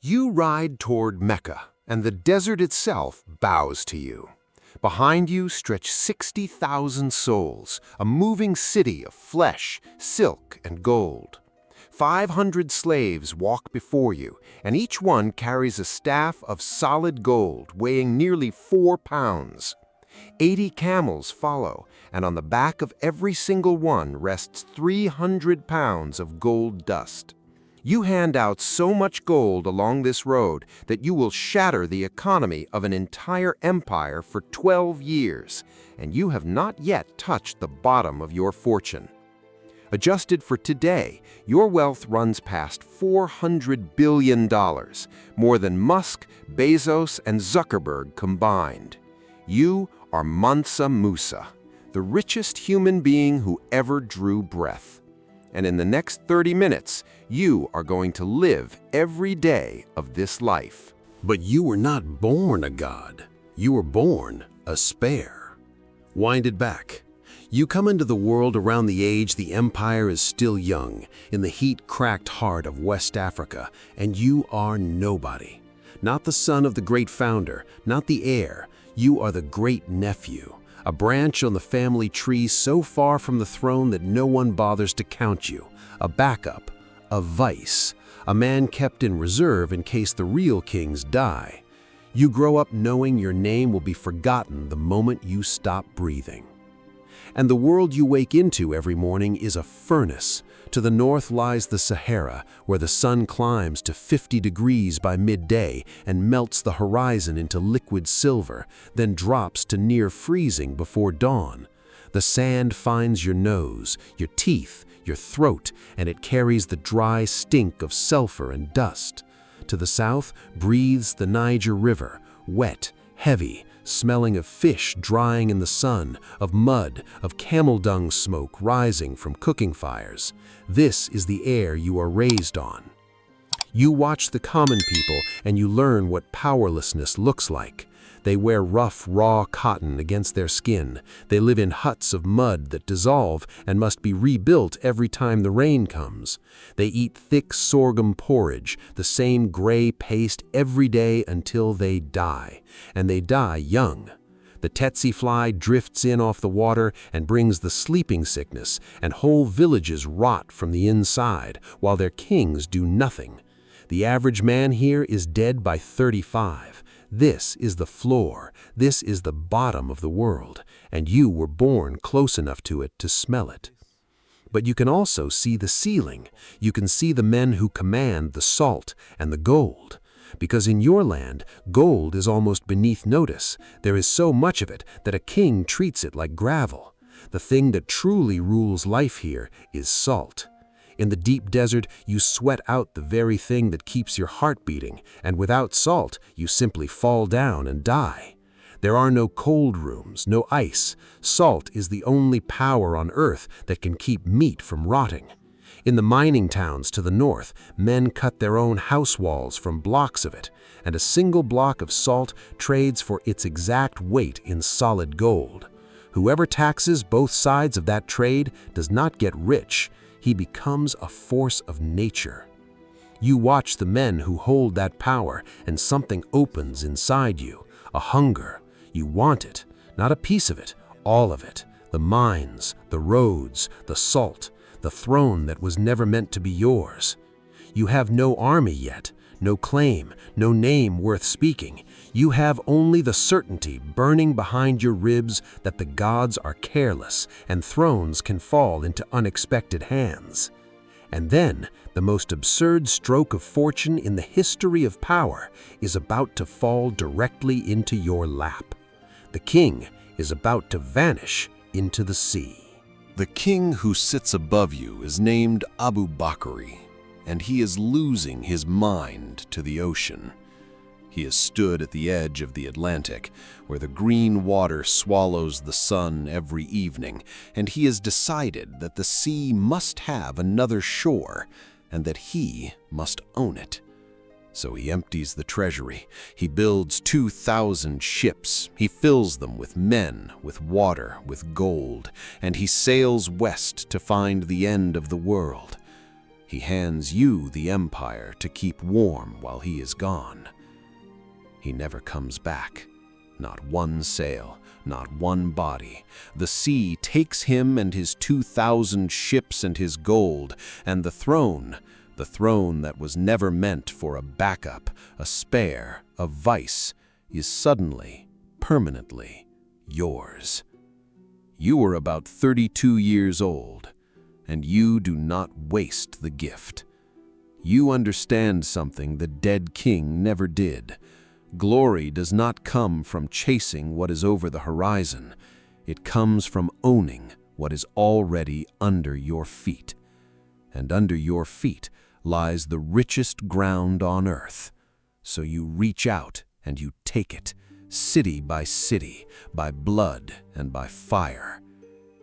You ride toward Mecca, and the desert itself bows to you. Behind you stretch 60,000 souls, a moving city of flesh, silk, and gold. 500 slaves walk before you, and each one carries a staff of solid gold weighing nearly 4 pounds. 80 camels follow, and on the back of every single one rests 300 pounds of gold dust. You hand out so much gold along this road that you will shatter the economy of an entire empire for 12 years, and you have not yet touched the bottom of your fortune. Adjusted for today, your wealth runs past $400 billion, more than Musk, Bezos, and Zuckerberg combined. You are Mansa Musa, the richest human being who ever drew breath. And in the next 30 minutes, you are going to live every day of this life. But you were not born a god. You were born a spare. Wind it back. You come into the world around the age the empire is still young, in the heat-cracked heart of West Africa, and you are nobody. Not the son of the great founder, not the heir. You are the great nephew. A branch on the family tree so far from the throne that no one bothers to count you. A backup, a vice, a man kept in reserve in case the real kings die. You grow up knowing your name will be forgotten the moment you stop breathing. And the world you wake into every morning is a furnace. To the north lies the Sahara, where the sun climbs to 50 degrees by midday and melts the horizon into liquid silver, then drops to near freezing before dawn. The sand finds your nose, your teeth, your throat, and it carries the dry stink of sulfur and dust. To the south breathes the Niger River, wet, heavy, smelling of fish drying in the sun, of mud, of camel dung smoke rising from cooking fires. This is the air you are raised on. You watch the common people and you learn what powerlessness looks like. They wear rough, raw cotton against their skin. They live in huts of mud that dissolve and must be rebuilt every time the rain comes. They eat thick sorghum porridge, the same gray paste every day until they die. And they die young. The tsetse fly drifts in off the water and brings the sleeping sickness, and whole villages rot from the inside, while their kings do nothing. The average man here is dead by 35. This is the floor, this is the bottom of the world, and you were born close enough to it to smell it. But you can also see the ceiling. You can see the men who command the salt and the gold. Because in your land, gold is almost beneath notice. There is so much of it that a king treats it like gravel. The thing that truly rules life here is salt. In the deep desert, you sweat out the very thing that keeps your heart beating, and without salt, you simply fall down and die. There are no cold rooms, no ice. Salt is the only power on earth that can keep meat from rotting. In the mining towns to the north, men cut their own house walls from blocks of it, and a single block of salt trades for its exact weight in solid gold. Whoever taxes both sides of that trade does not get rich. He becomes a force of nature. You watch the men who hold that power, and something opens inside you, a hunger. You want it, not a piece of it, all of it. The mines, the roads, the salt, the throne that was never meant to be yours. You have no army yet, no claim, no name worth speaking. You have only the certainty burning behind your ribs that the gods are careless and thrones can fall into unexpected hands. And then, the most absurd stroke of fortune in the history of power is about to fall directly into your lap. The king is about to vanish into the sea. The king who sits above you is named Abu Bakri, and he is losing his mind to the ocean. He has stood at the edge of the Atlantic, where the green water swallows the sun every evening, and he has decided that the sea must have another shore, and that he must own it. So he empties the treasury. He builds 2,000 ships. He fills them with men, with water, with gold, and he sails west to find the end of the world. He hands you the empire to keep warm while he is gone. He never comes back. Not one sail, not one body. The sea takes him and his 2,000 ships and his gold, and the throne that was never meant for a backup, a spare, a vice, is suddenly, permanently yours. You are about 32 years old, and you do not waste the gift. You understand something the dead king never did. Glory does not come from chasing what is over the horizon. It comes from owning what is already under your feet. And under your feet lies the richest ground on earth. So you reach out and you take it, city, by blood and by fire.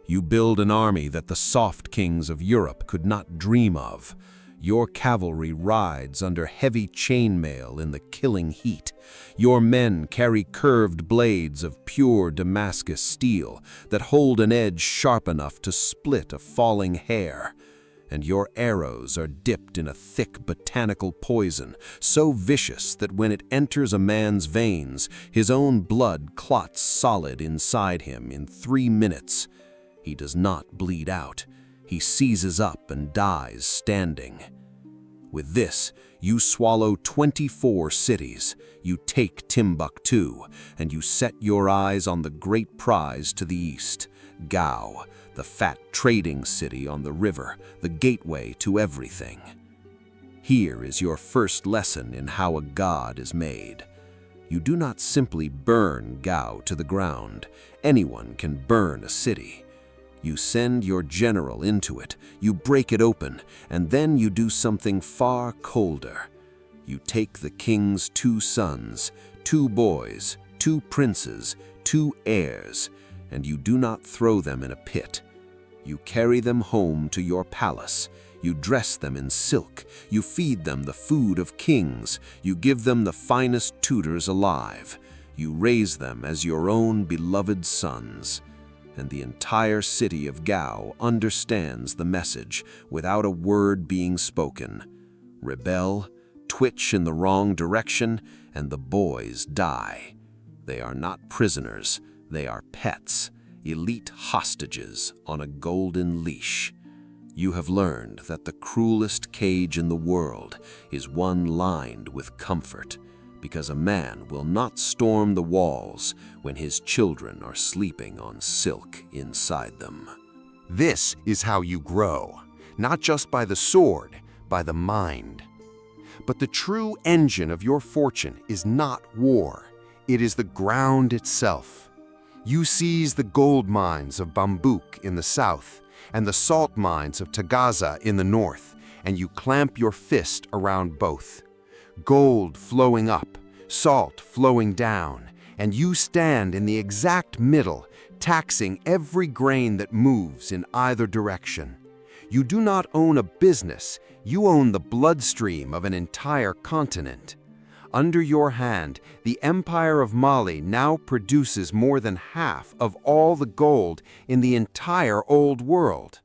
You build an army that the soft kings of Europe could not dream of. Your cavalry rides under heavy chainmail in the killing heat. Your men carry curved blades of pure Damascus steel that hold an edge sharp enough to split a falling hair. And your arrows are dipped in a thick botanical poison, so vicious that when it enters a man's veins, his own blood clots solid inside him in 3 minutes. He does not bleed out. He seizes up and dies standing. With this, you swallow 24 cities, you take Timbuktu, and you set your eyes on the great prize to the east, Gao, the fat trading city on the river, the gateway to everything. Here is your first lesson in how a god is made. You do not simply burn Gao to the ground. Anyone can burn a city. You send your general into it, you break it open, and then you do something far colder. You take the king's 2 sons, 2 boys, 2 princes, 2 heirs, and you do not throw them in a pit. You carry them home to your palace. You dress them in silk. You feed them the food of kings. You give them the finest tutors alive. You raise them as your own beloved sons. And the entire city of Gao understands the message without a word being spoken. Rebel, twitch in the wrong direction, and the boys die. They are not prisoners, they are pets, elite hostages on a golden leash. You have learned that the cruelest cage in the world is one lined with comfort, because a man will not storm the walls when his children are sleeping on silk inside them. This is how you grow, not just by the sword, by the mind. But the true engine of your fortune is not war. It is the ground itself. You seize the gold mines of Bambouk in the south and the salt mines of Tagaza in the north, and you clamp your fist around both. Gold flowing up, salt flowing down, and you stand in the exact middle, taxing every grain that moves in either direction. You do not own a business, you own the bloodstream of an entire continent. Under your hand, the Empire of Mali now produces more than half of all the gold in the entire Old World.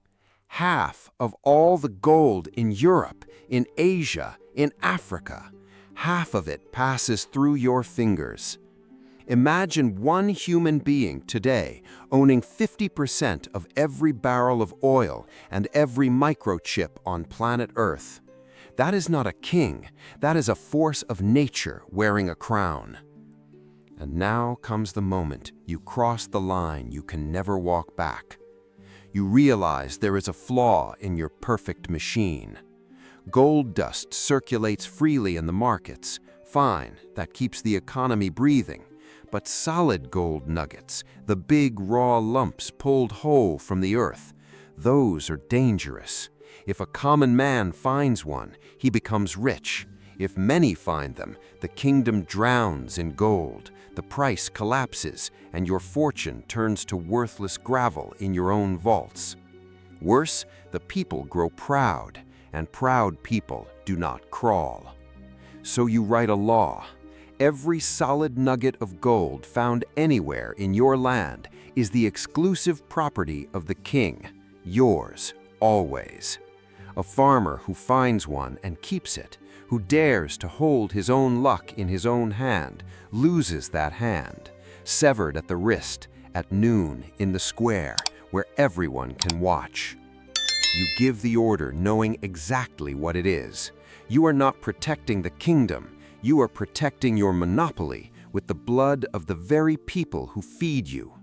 Half of all the gold in Europe, in Asia, in Africa. Half of it passes through your fingers. Imagine one human being today owning 50% of every barrel of oil and every microchip on planet Earth. That is not a king, that is a force of nature wearing a crown. And now comes the moment you cross the line you can never walk back. You realize there is a flaw in your perfect machine. Gold dust circulates freely in the markets. Fine, that keeps the economy breathing. But solid gold nuggets, the big raw lumps pulled whole from the earth, those are dangerous. If a common man finds one, he becomes rich. If many find them, the kingdom drowns in gold, the price collapses, and your fortune turns to worthless gravel in your own vaults. Worse, the people grow proud, and proud people do not crawl. So you write a law. Every solid nugget of gold found anywhere in your land is the exclusive property of the king, yours always. A farmer who finds one and keeps it, who dares to hold his own luck in his own hand, loses that hand, severed at the wrist, at noon in the square, where everyone can watch. You give the order knowing exactly what it is. You are not protecting the kingdom, you are protecting your monopoly with the blood of the very people who feed you.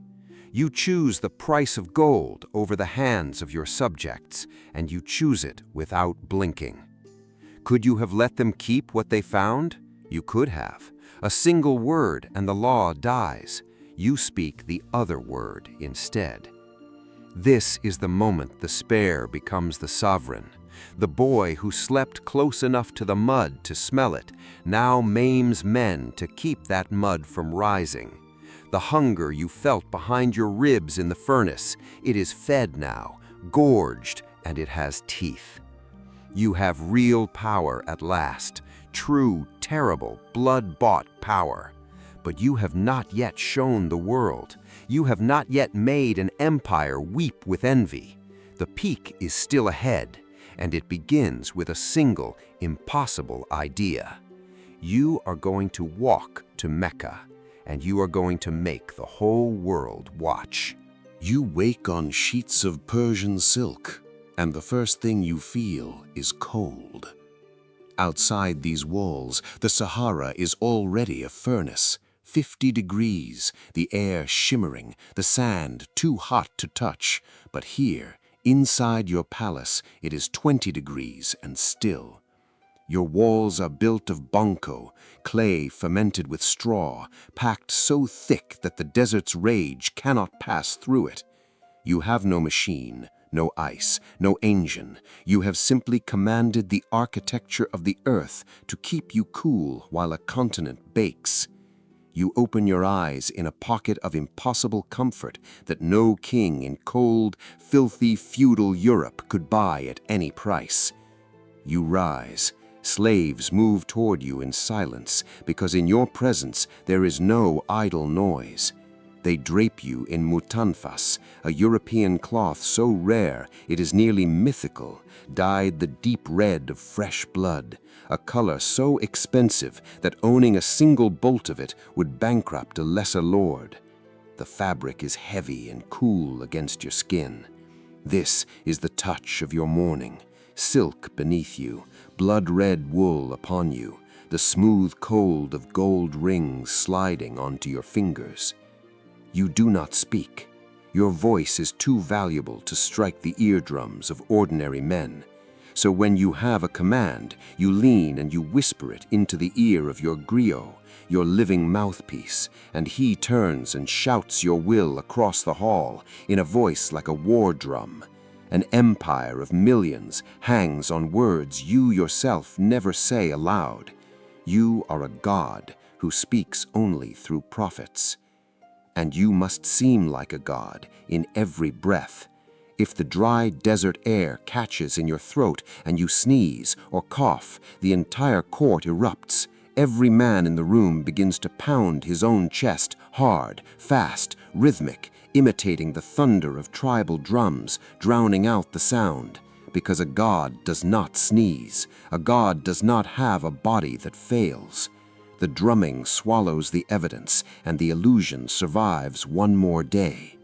You choose the price of gold over the hands of your subjects, and you choose it without blinking. Could you have let them keep what they found? You could have. A single word and the law dies. You speak the other word instead. This is the moment the spare becomes the sovereign. The boy who slept close enough to the mud to smell it now maims men to keep that mud from rising. The hunger you felt behind your ribs in the furnace, it is fed now, gorged, and it has teeth. You have real power at last, true, terrible, blood-bought power. But you have not yet shown the world. You have not yet made an empire weep with envy. The peak is still ahead, and it begins with a single, impossible idea. You are going to walk to Mecca, and you are going to make the whole world watch. You wake on sheets of Persian silk, and the first thing you feel is cold. Outside these walls, the Sahara is already a furnace. 50 degrees, the air shimmering, the sand too hot to touch. But here, inside your palace, it is 20 degrees and still. Your walls are built of banco, clay fermented with straw, packed so thick that the desert's rage cannot pass through it. You have no machine, no ice, no engine. You have simply commanded the architecture of the earth to keep you cool while a continent bakes. You open your eyes in a pocket of impossible comfort that no king in cold, filthy, feudal Europe could buy at any price. You rise. Slaves move toward you in silence because in your presence there is no idle noise. They drape you in mutanfas, a European cloth so rare it is nearly mythical, dyed the deep red of fresh blood, a color so expensive that owning a single bolt of it would bankrupt a lesser lord. The fabric is heavy and cool against your skin. This is the touch of your morning, silk beneath you, blood-red wool upon you, the smooth cold of gold rings sliding onto your fingers. You do not speak. Your voice is too valuable to strike the eardrums of ordinary men. So when you have a command, you lean and you whisper it into the ear of your griot, your living mouthpiece, and he turns and shouts your will across the hall in a voice like a war drum. An empire of millions hangs on words you yourself never say aloud. You are a god who speaks only through prophets. And you must seem like a god in every breath. If the dry desert air catches in your throat and you sneeze or cough, the entire court erupts. Every man in the room begins to pound his own chest, hard, fast, rhythmic, imitating the thunder of tribal drums, drowning out the sound. Because a god does not sneeze. A god does not have a body that fails. The drumming swallows the evidence, and the illusion survives one more day.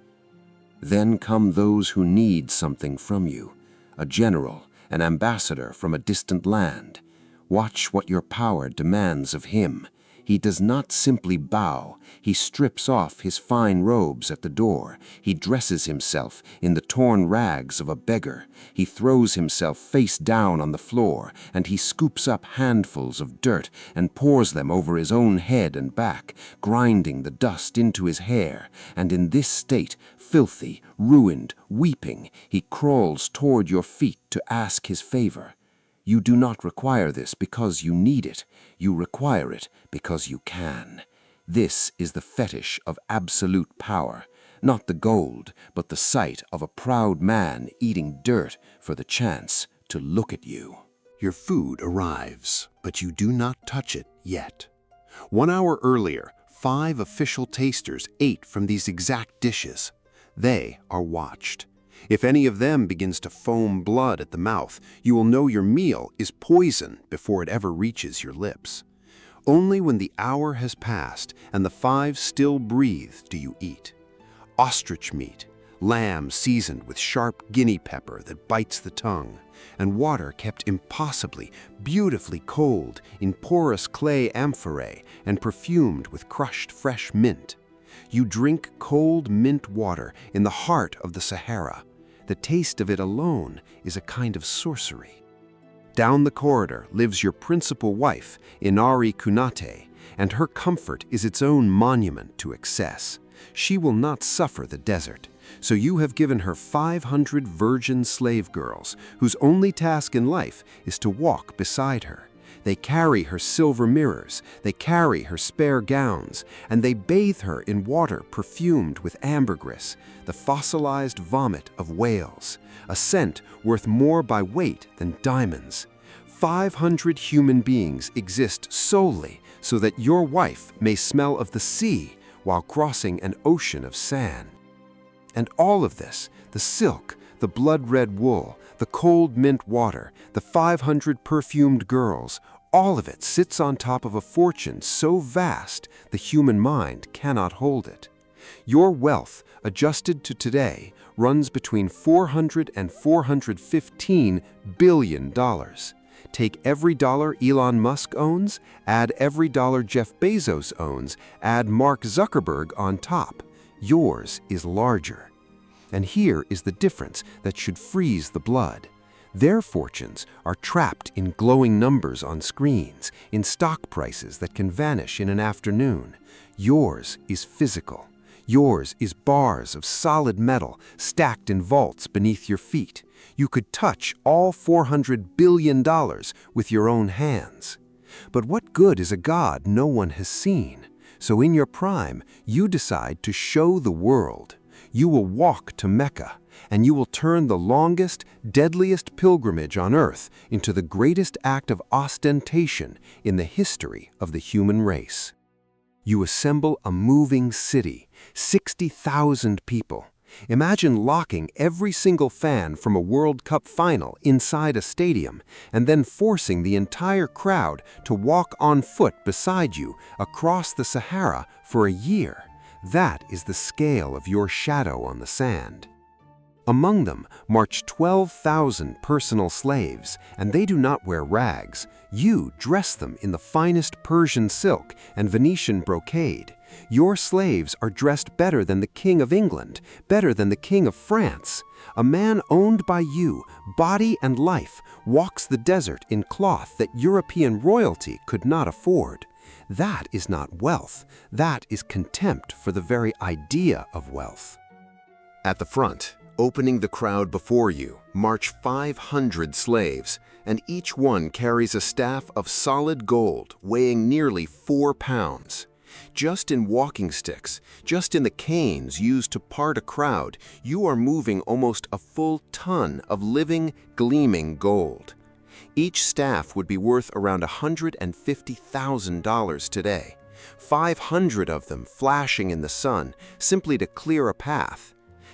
Then come those who need something from you, a general, an ambassador from a distant land. Watch what your power demands of him. He does not simply bow. He strips off his fine robes at the door. He dresses himself in the torn rags of a beggar. He throws himself face down on the floor, and he scoops up handfuls of dirt and pours them over his own head and back, grinding the dust into his hair. And in this state, filthy, ruined, weeping, he crawls toward your feet to ask his favor. You do not require this because you need it. You require it because you can. This is the fetish of absolute power, not the gold, but the sight of a proud man eating dirt for the chance to look at you. Your food arrives, but you do not touch it yet. 1 hour earlier, 5 official tasters ate from these exact dishes. They are watched. If any of them begins to foam blood at the mouth, you will know your meal is poison before it ever reaches your lips. Only when the hour has passed and the 5 still breathe do you eat. Ostrich meat, lamb seasoned with sharp guinea pepper that bites the tongue, and water kept impossibly, beautifully cold in porous clay amphorae and perfumed with crushed fresh mint. You drink cold mint water in the heart of the Sahara. The taste of it alone is a kind of sorcery. Down the corridor lives your principal wife, Inari Kunate, and her comfort is its own monument to excess. She will not suffer the desert, so you have given her 500 virgin slave girls, whose only task in life is to walk beside her. They carry her silver mirrors, they carry her spare gowns, and they bathe her in water perfumed with ambergris, the fossilized vomit of whales, a scent worth more by weight than diamonds. 500 human beings exist solely so that your wife may smell of the sea while crossing an ocean of sand. And all of this, the silk, the blood-red wool, the cold mint water, the 500 perfumed girls, all of it sits on top of a fortune so vast the human mind cannot hold it. Your wealth, adjusted to today, runs between $400 and $415 billion. Take every dollar Elon Musk owns, add every dollar Jeff Bezos owns, add Mark Zuckerberg on top. Yours is larger. And here is the difference that should freeze the blood. Their fortunes are trapped in glowing numbers on screens, in stock prices that can vanish in an afternoon. Yours is physical. Yours is bars of solid metal stacked in vaults beneath your feet. You could touch all $400 billion with your own hands. But what good is a god no one has seen? So in your prime, you decide to show the world. You will walk to Mecca, and you will turn the longest, deadliest pilgrimage on earth into the greatest act of ostentation in the history of the human race. You assemble a moving city, 60,000 people. Imagine locking every single fan from a World Cup final inside a stadium and then forcing the entire crowd to walk on foot beside you across the Sahara for a year. That is the scale of your shadow on the sand. Among them march 12,000 personal slaves, and they do not wear rags. You dress them in the finest Persian silk and Venetian brocade. Your slaves are dressed better than the King of England, better than the King of France. A man owned by you, body and life, walks the desert in cloth that European royalty could not afford. That is not wealth. That is contempt for the very idea of wealth. At the front, opening the crowd before you, march 500 slaves, and each one carries a staff of solid gold weighing nearly 4 pounds. Just in walking sticks, just in the canes used to part a crowd, you are moving almost a full ton of living, gleaming gold. Each staff would be worth around $150,000 today, 500 of them flashing in the sun simply to clear a path.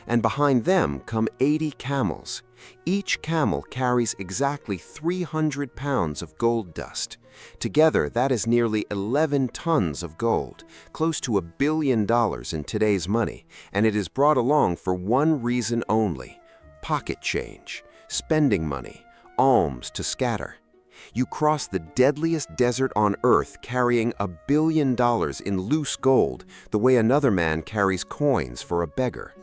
And behind them come 80 camels. Each camel carries exactly 300 pounds of gold dust. Together, that is nearly 11 tons of gold, close to $1 billion in today's money, and it is brought along for one reason only: pocket change, spending money, alms to scatter. You cross the deadliest desert on earth carrying $1 billion in loose gold the way another man carries coins for a beggar.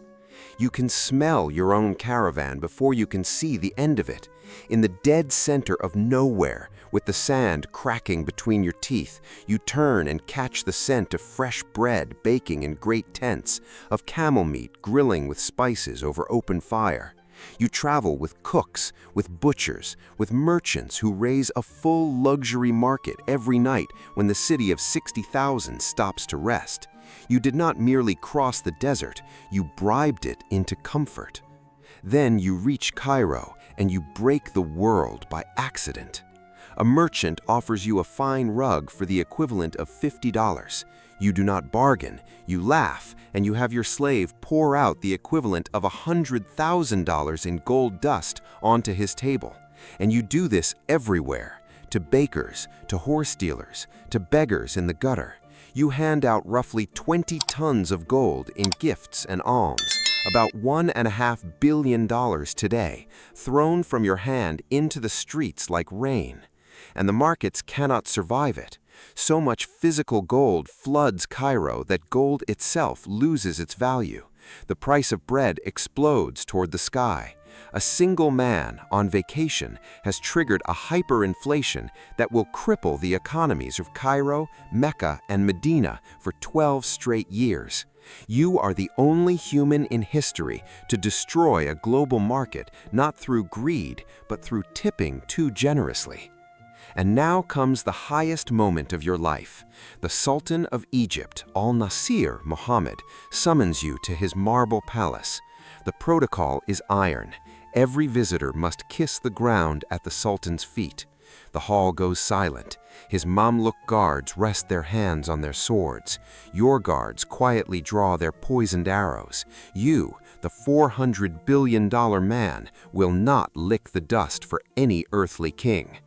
You can smell your own caravan before you can see the end of it. In the dead center of nowhere, with the sand cracking between your teeth, you turn and catch the scent of fresh bread baking in great tents, of camel meat grilling with spices over open fire. You travel with cooks, with butchers, with merchants who raise a full luxury market every night when the city of 60,000 stops to rest. You did not merely cross the desert, you bribed it into comfort. Then you reach Cairo and you break the world by accident. A merchant offers you a fine rug for the equivalent of $50. You do not bargain, you laugh, and you have your slave pour out the equivalent of $100,000 in gold dust onto his table. And you do this everywhere, to bakers, to horse dealers, to beggars in the gutter. You hand out roughly 20 tons of gold in gifts and alms, about $1.5 billion today, thrown from your hand into the streets like rain. And the markets cannot survive it. So much physical gold floods Cairo that gold itself loses its value. The price of bread explodes toward the sky. A single man on vacation has triggered a hyperinflation that will cripple the economies of Cairo, Mecca, and Medina for 12 straight years. You are the only human in history to destroy a global market not through greed, but through tipping too generously. And now comes the highest moment of your life. The Sultan of Egypt, Al-Nasir Mohammed, summons you to his marble palace. The protocol is iron. Every visitor must kiss the ground at the Sultan's feet. The hall goes silent. His Mamluk guards rest their hands on their swords. Your guards quietly draw their poisoned arrows. You, the $400 billion man, will not lick the dust for any earthly king.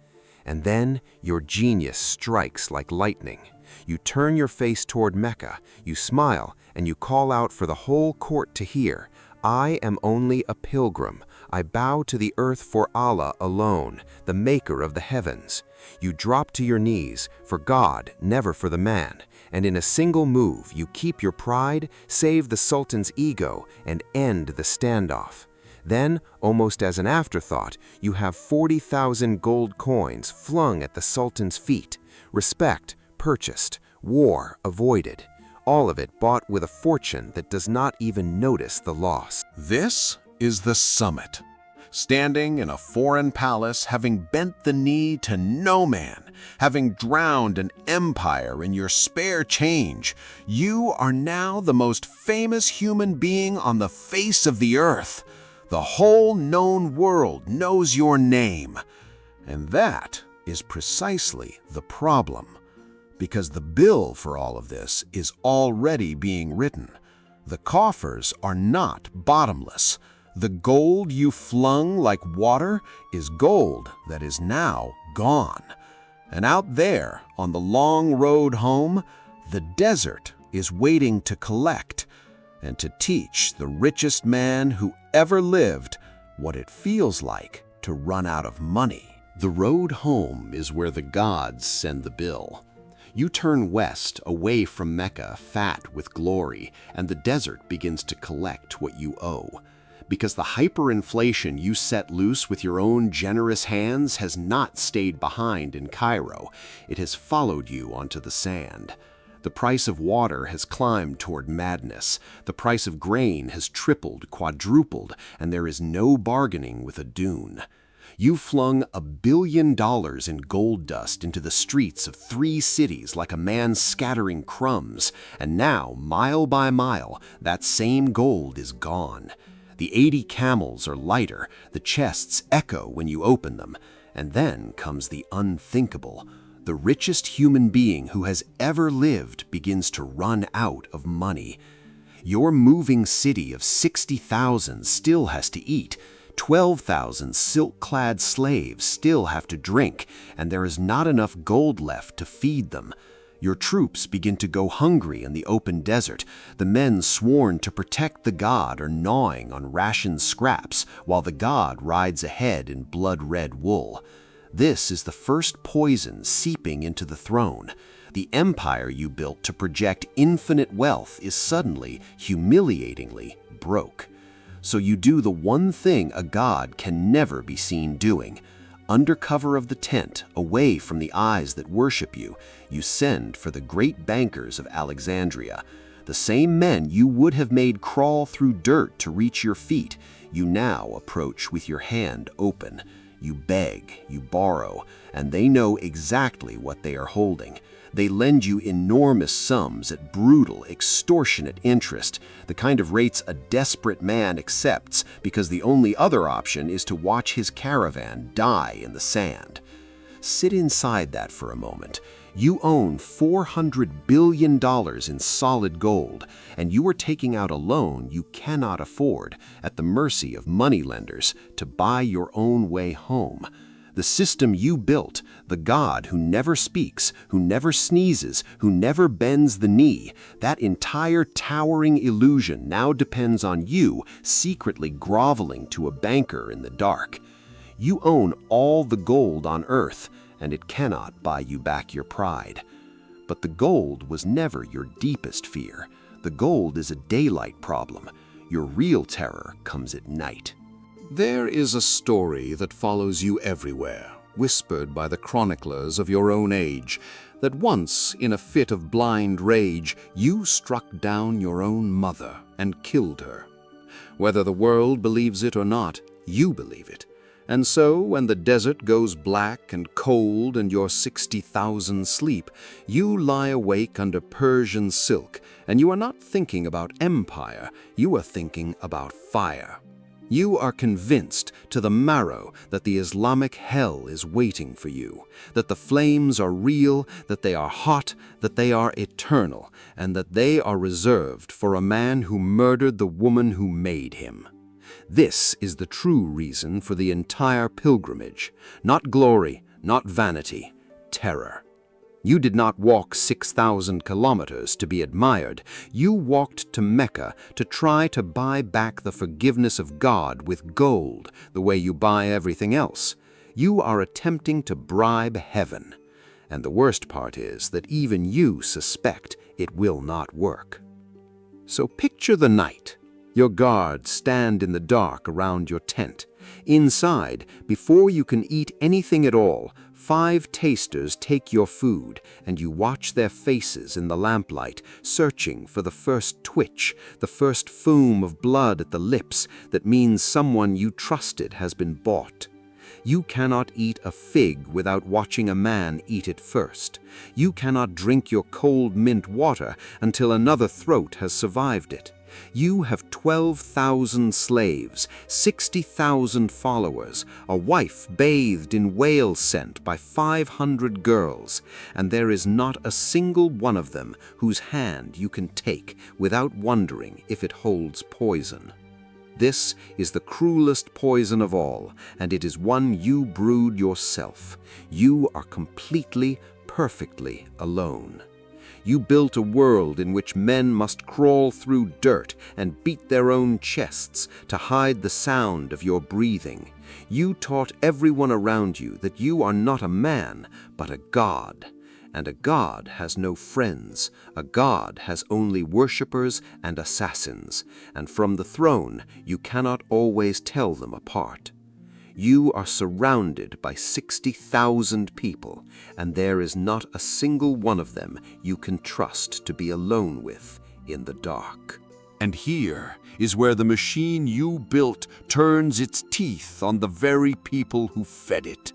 And then your genius strikes like lightning. You turn your face toward Mecca, you smile, and you call out for the whole court to hear, "I am only a pilgrim. I bow to the earth for Allah alone, the maker of the heavens." You drop to your knees, for God, never for the man, and in a single move you keep your pride, save the Sultan's ego, and end the standoff. Then, almost as an afterthought, you have 40,000 gold coins flung at the Sultan's feet. Respect purchased, war avoided. All of it bought with a fortune that does not even notice the loss. This is the summit. Standing in a foreign palace, having bent the knee to no man, having drowned an empire in your spare change, you are now the most famous human being on the face of the earth. The whole known world knows your name. And that is precisely the problem. Because the bill for all of this is already being written. The coffers are not bottomless. The gold you flung like water is gold that is now gone. And out there, on the long road home, the desert is waiting to collect and to teach the richest man who ever lived what it feels like to run out of money. The road home is where the gods send the bill. You turn west, away from Mecca, fat with glory, and the desert begins to collect what you owe. Because the hyperinflation you set loose with your own generous hands has not stayed behind in Cairo. It has followed you onto the sand. The price of water has climbed toward madness. The price of grain has tripled, quadrupled, and there is no bargaining with a dune. You flung $1 billion in gold dust into the streets of 3 cities like a man scattering crumbs, and now, mile by mile, that same gold is gone. The 80 camels are lighter, the chests echo when you open them, and then comes the unthinkable. The richest human being who has ever lived begins to run out of money. Your moving city of 60,000 still has to eat. 12,000 silk-clad slaves still have to drink, and there is not enough gold left to feed them. Your troops begin to go hungry in the open desert. The men sworn to protect the god are gnawing on rationed scraps, while the god rides ahead in blood-red wool. This is the first poison seeping into the throne. The empire you built to project infinite wealth is suddenly, humiliatingly, broke. So you do the one thing a god can never be seen doing. Under cover of the tent, away from the eyes that worship you, you send for the great bankers of Alexandria. The same men you would have made crawl through dirt to reach your feet, you now approach with your hand open. You beg, you borrow, and they know exactly what they are holding. They lend you enormous sums at brutal, extortionate interest, the kind of rates a desperate man accepts because the only other option is to watch his caravan die in the sand. Sit inside that for a moment. You own $400 billion in solid gold, and you are taking out a loan you cannot afford at the mercy of moneylenders to buy your own way home. The system you built, the God who never speaks, who never sneezes, who never bends the knee, that entire towering illusion now depends on you secretly groveling to a banker in the dark. You own all the gold on earth, and it cannot buy you back your pride. But the gold was never your deepest fear. The gold is a daylight problem. Your real terror comes at night. There is a story that follows you everywhere, whispered by the chroniclers of your own age, that once, in a fit of blind rage, you struck down your own mother and killed her. Whether the world believes it or not, you believe it. And so, when the desert goes black and cold and your 60,000 sleep, you lie awake under Persian silk, and you are not thinking about empire, you are thinking about fire. You are convinced to the marrow that the Islamic hell is waiting for you, that the flames are real, that they are hot, that they are eternal, and that they are reserved for a man who murdered the woman who made him. This is the true reason for the entire pilgrimage. Not glory, not vanity, terror. You did not walk 6,000 kilometers to be admired. You walked to Mecca to try to buy back the forgiveness of God with gold, the way you buy everything else. You are attempting to bribe heaven. And the worst part is that even you suspect it will not work. So picture the night. Your guards stand in the dark around your tent. Inside, before you can eat anything at all, 5 tasters take your food, and you watch their faces in the lamplight, searching for the first twitch, the first foam of blood at the lips that means someone you trusted has been bought. You cannot eat a fig without watching a man eat it first. You cannot drink your cold mint water until another throat has survived it. You have 12,000 slaves, 60,000 followers, a wife bathed in whale scent by 500 girls, and there is not a single one of them whose hand you can take without wondering if it holds poison. This is the cruelest poison of all, and it is one you brewed yourself. You are completely, perfectly alone. You built a world in which men must crawl through dirt and beat their own chests to hide the sound of your breathing. You taught everyone around you that you are not a man, but a god. And a god has no friends. A god has only worshippers and assassins. And from the throne, you cannot always tell them apart. You are surrounded by 60,000 people, and there is not a single one of them you can trust to be alone with in the dark. And here is where the machine you built turns its teeth on the very people who fed it.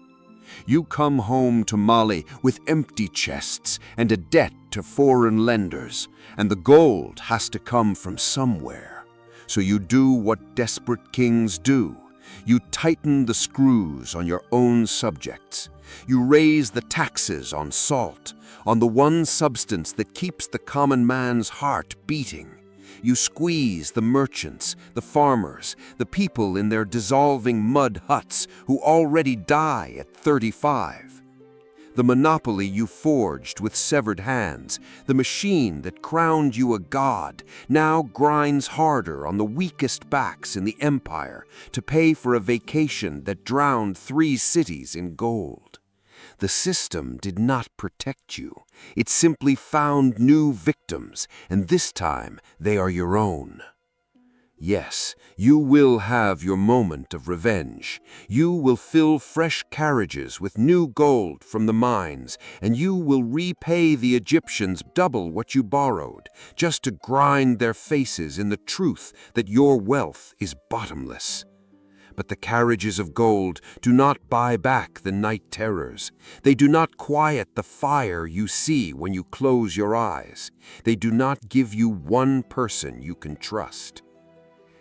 You come home to Mali with empty chests and a debt to foreign lenders, and the gold has to come from somewhere. So you do what desperate kings do. You tighten the screws on your own subjects. You raise the taxes on salt, on the one substance that keeps the common man's heart beating. You squeeze the merchants, the farmers, the people in their dissolving mud huts who already die at 35. The monopoly you forged with severed hands, the machine that crowned you a god, now grinds harder on the weakest backs in the empire to pay for a vacation that drowned 3 cities in gold. The system did not protect you. It simply found new victims, and this time they are your own. Yes, you will have your moment of revenge. You will fill fresh carriages with new gold from the mines, and you will repay the Egyptians double what you borrowed, just to grind their faces in the truth that your wealth is bottomless. But the carriages of gold do not buy back the night terrors. They do not quiet the fire you see when you close your eyes. They do not give you one person you can trust.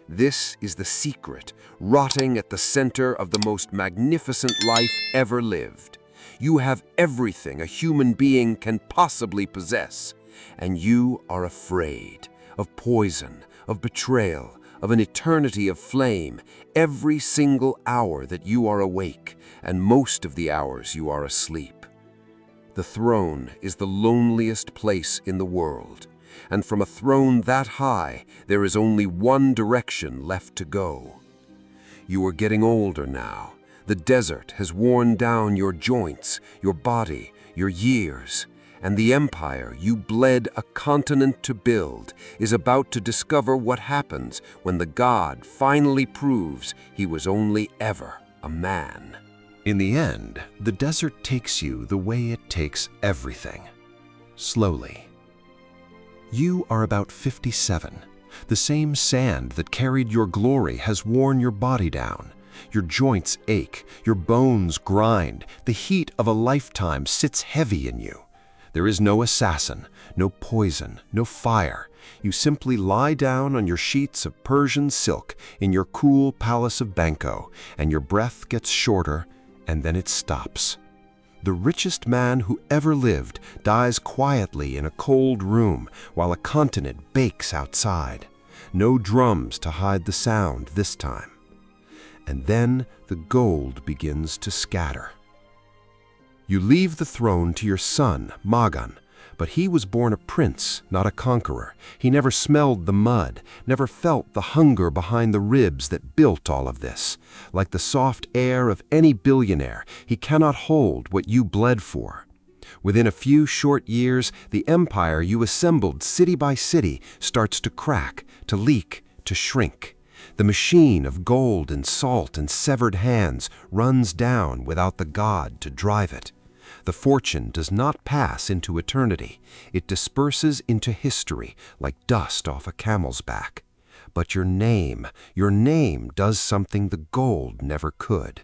This is the secret, rotting at the center of the most magnificent life ever lived. You have everything a human being can possibly possess, and you are afraid of poison, of betrayal, of an eternity of flame, every single hour that you are awake, and most of the hours you are asleep. The throne is the loneliest place in the world, and from a throne that high, there is only one direction left to go. You are getting older now. The desert has worn down your joints, your body, your years, and the empire you bled a continent to build is about to discover what happens when the god finally proves he was only ever a man. In the end, the desert takes you the way it takes everything. Slowly. You are about 57. The same sand that carried your glory has worn your body down. Your joints ache, your bones grind, the heat of a lifetime sits heavy in you. There is no assassin, no poison, no fire. You simply lie down on your sheets of Persian silk in your cool palace of Banco, and your breath gets shorter, and then it stops. The richest man who ever lived dies quietly in a cold room while a continent bakes outside. No drums to hide the sound this time. And then the gold begins to scatter. You leave the throne to your son, Magan, but he was born a prince, not a conqueror. He never smelled the mud, never felt the hunger behind the ribs that built all of this. Like the soft air of any billionaire, he cannot hold what you bled for. Within a few short years, the empire you assembled city by city starts to crack, to leak, to shrink. The machine of gold and salt and severed hands runs down without the god to drive it. The fortune does not pass into eternity. It disperses into history like dust off a camel's back. But your name does something the gold never could.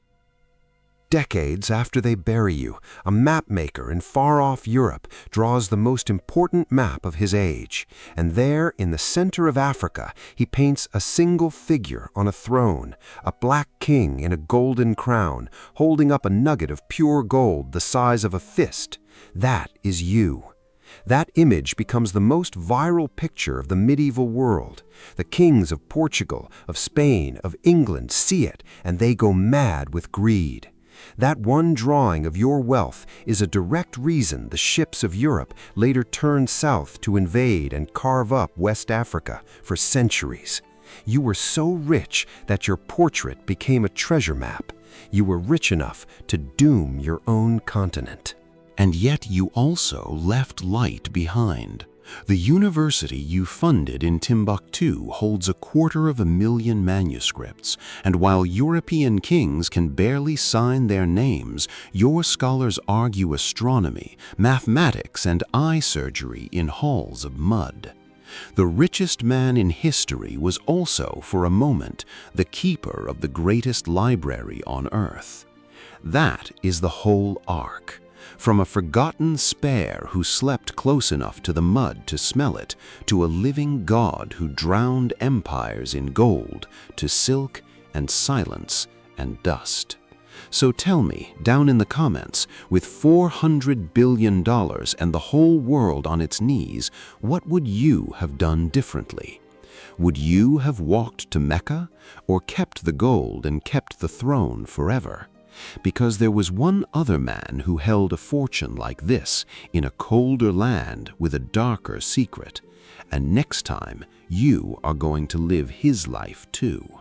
Decades after they bury you, a mapmaker in far-off Europe draws the most important map of his age, and there, in the center of Africa, he paints a single figure on a throne, a black king in a golden crown, holding up a nugget of pure gold the size of a fist. That is you. That image becomes the most viral picture of the medieval world. The kings of Portugal, of Spain, of England see it, and they go mad with greed. That one drawing of your wealth is a direct reason the ships of Europe later turned south to invade and carve up West Africa for centuries. You were so rich that your portrait became a treasure map. You were rich enough to doom your own continent. And yet you also left light behind. The university you funded in Timbuktu holds 250,000 manuscripts, and while European kings can barely sign their names, your scholars argue astronomy, mathematics, and eye surgery in halls of mud. The richest man in history was also, for a moment, the keeper of the greatest library on earth. That is the whole arc. From a forgotten spare who slept close enough to the mud to smell it, to a living god who drowned empires in gold, to silk and silence and dust. So tell me, down in the comments, with $400 billion and the whole world on its knees, what would you have done differently? Would you have walked to Mecca, or kept the gold and kept the throne forever? Because there was one other man who held a fortune like this in a colder land with a darker secret, and next time you are going to live his life too.